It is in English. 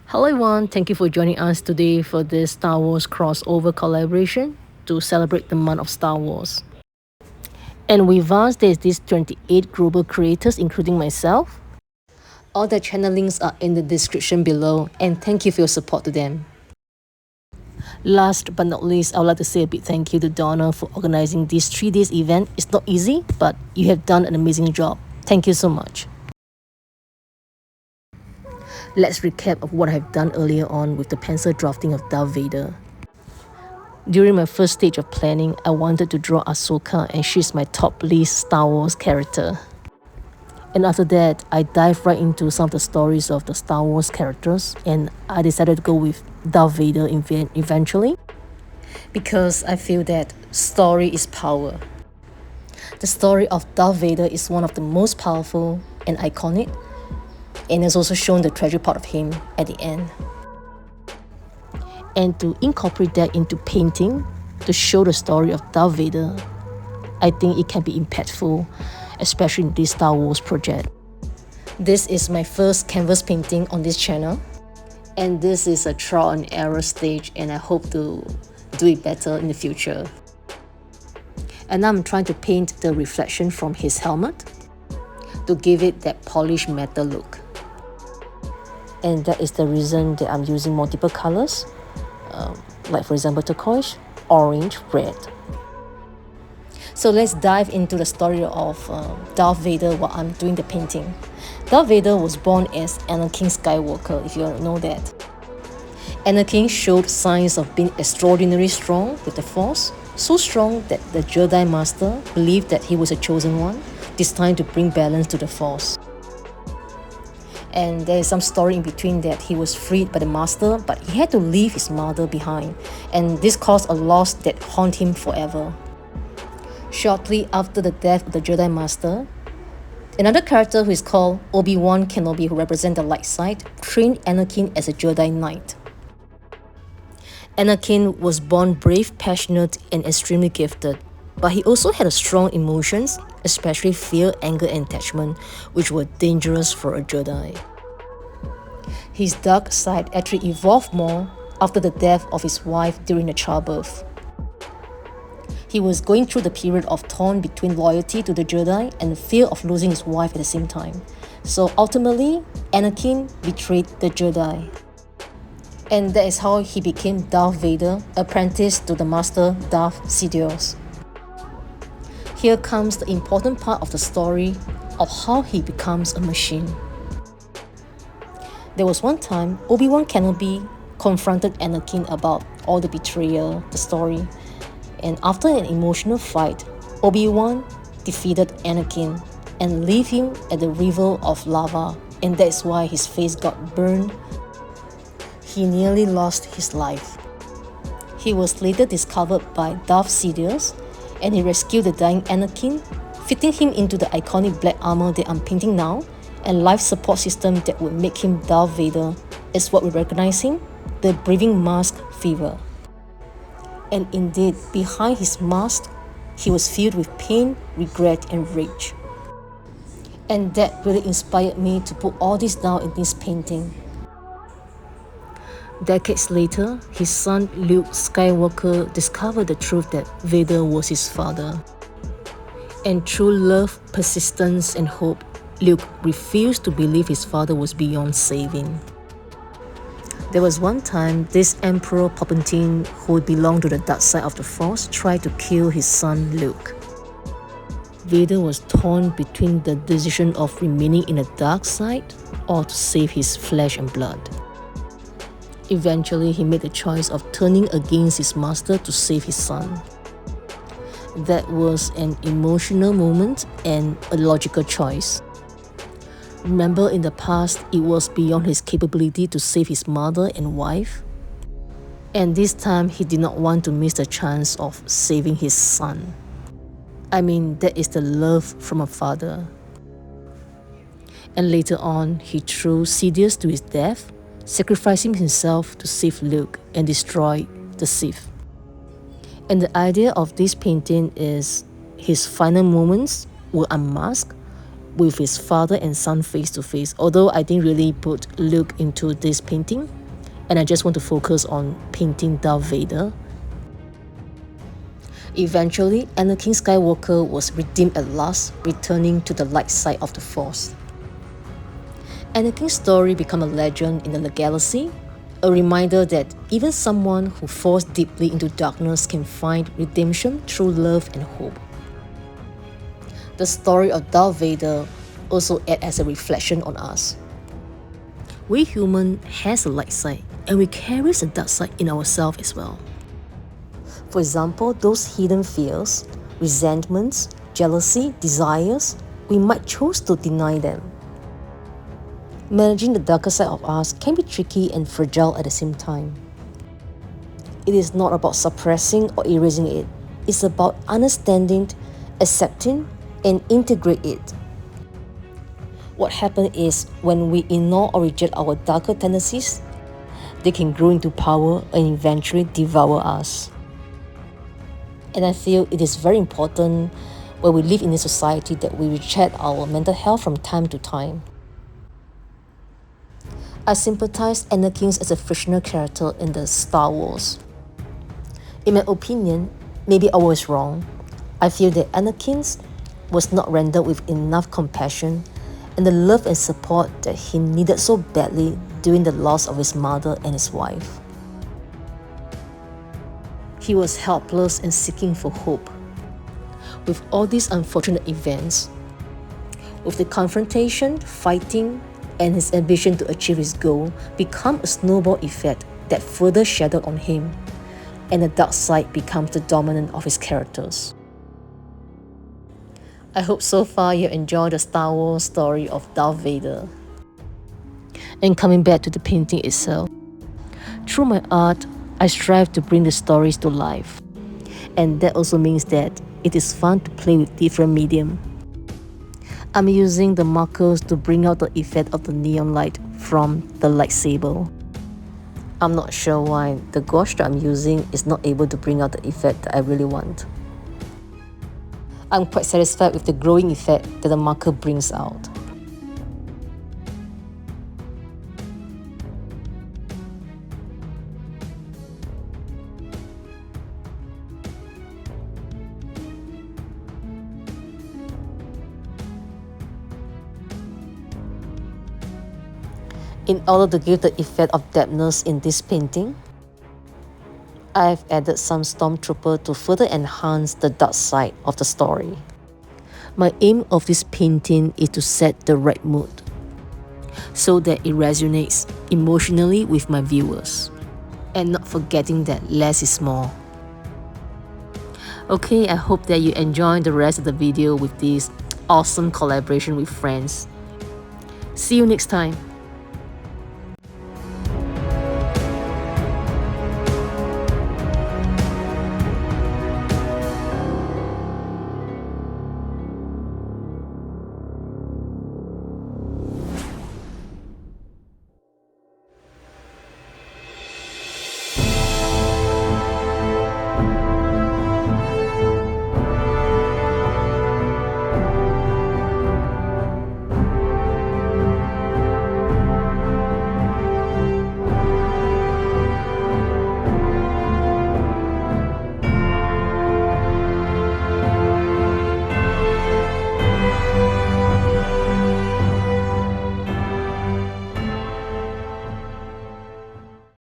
Hello everyone, thank you for joining us today for this Star Wars crossover collaboration to celebrate the month of Star Wars. And with us, there's these 28 global creators, including myself. All the channel links are in the description below, and thank you for your support to them. Last but not least, I would like to say a big thank you to Donna for organizing this 3 days event. It's not easy, but you have done an amazing job. Thank you so much. Let's recap of what I've done earlier on with the pencil drafting of Darth Vader. During my first stage of planning, I wanted to draw Ahsoka, and she's my top list Star Wars character. And after that, I dived right into some of the stories of the Star Wars characters, and I decided to go with Darth Vader eventually, because I feel that story is power. The story of Darth Vader is one of the most powerful and iconic, and it's also shown the tragic part of him at the end. And to incorporate that into painting, to show the story of Darth Vader, I think it can be impactful, especially in this Star Wars project. This is my first canvas painting on this channel, and this is a trial and error stage, and I hope to do it better in the future. And now I'm trying to paint the reflection from his helmet to give it that polished metal look. And that is the reason that I'm using multiple colors, like for example turquoise, orange, red. So let's dive into the story of Darth Vader while I'm doing the painting. Darth Vader was born as Anakin Skywalker, if you know that. Anakin showed signs of being extraordinarily strong with the Force, so strong that the Jedi Master believed that he was a chosen one, destined to bring balance to the Force. And there is some story in between that he was freed by the Master, but he had to leave his mother behind, and this caused a loss that haunted him forever. Shortly after the death of the Jedi Master, another character who is called Obi-Wan Kenobi, who represents the light side, trained Anakin as a Jedi Knight. Anakin was born brave, passionate, and extremely gifted, but he also had strong emotions, especially fear, anger, and attachment, which were dangerous for a Jedi. His dark side actually evolved more after the death of his wife during the childbirth. He was going through the period of torn between loyalty to the Jedi and fear of losing his wife at the same time. So ultimately, Anakin betrayed the Jedi. And that is how he became Darth Vader, apprenticed to the master Darth Sidious. Here comes the important part of the story of how he becomes a machine. There was one time Obi-Wan Kenobi confronted Anakin about all the betrayal, the story, and after an emotional fight, Obi-Wan defeated Anakin and left him at the river of lava, and that's why his face got burned. He nearly lost his life. He was later discovered by Darth Sidious, and he rescued the dying Anakin, fitting him into the iconic black armor that I'm painting now, and life support system that would make him Darth Vader is what we recognize him, the breathing mask fever. And indeed, behind his mask, he was filled with pain, regret, and rage. And that really inspired me to put all this down in this painting. Decades later, his son Luke Skywalker discovered the truth that Vader was his father. And through love, persistence, and hope, Luke refused to believe his father was beyond saving. There was one time this Emperor Palpatine, who belonged to the dark side of the Force, tried to kill his son Luke. Vader was torn between the decision of remaining in the dark side or to save his flesh and blood. Eventually, he made the choice of turning against his master to save his son. That was an emotional moment and a logical choice. Remember, in the past, it was beyond his capability to save his mother and wife. And this time, he did not want to miss the chance of saving his son. I mean, that is the love from a father. And later on, he threw Sidious to his death, sacrificing himself to save Luke and destroy the Sith. And the idea of this painting is his final moments were unmasked, with his father and son face to face, although I didn't really put Luke into this painting, and I just want to focus on painting Darth Vader. Eventually, Anakin Skywalker was redeemed at last, returning to the light side of the Force. Anakin's story became a legend in the galaxy, a reminder that even someone who falls deeply into darkness can find redemption through love and hope. The story of Darth Vader also acts as a reflection on us. We humans has a light side, and we carry a dark side in ourselves as well. For example, those hidden fears, resentments, jealousy, desires, we might choose to deny them. Managing the darker side of us can be tricky and fragile at the same time. It is not about suppressing or erasing it. It's about understanding, accepting, and integrate it. What happens is when we ignore or reject our darker tendencies, they can grow into power and eventually devour us. And I feel it is very important when we live in a society that we recheck our mental health from time to time. I sympathize Anakin as a fictional character in the Star Wars. In my opinion, maybe I was wrong. I feel that Anakin was not rendered with enough compassion and the love and support that he needed so badly during the loss of his mother and his wife. He was helpless and seeking for hope. With all these unfortunate events, with the confrontation, fighting, and his ambition to achieve his goal become a snowball effect that further shadowed on him, and the dark side becomes the dominant of his characters. I hope so far you enjoyed the Star Wars story of Darth Vader. And coming back to the painting itself, through my art, I strive to bring the stories to life. And that also means that it is fun to play with different medium. I'm using the markers to bring out the effect of the neon light from the lightsaber. I'm not sure why the gouache that I'm using is not able to bring out the effect that I really want. I'm quite satisfied with the glowing effect that the marker brings out. In order to give the effect of depthness in this painting, I've added some stormtrooper to further enhance the dark side of the story. My aim of this painting is to set the right mood, so that it resonates emotionally with my viewers, and not forgetting that less is more. Okay, I hope that you enjoy the rest of the video with this awesome collaboration with friends. See you next time.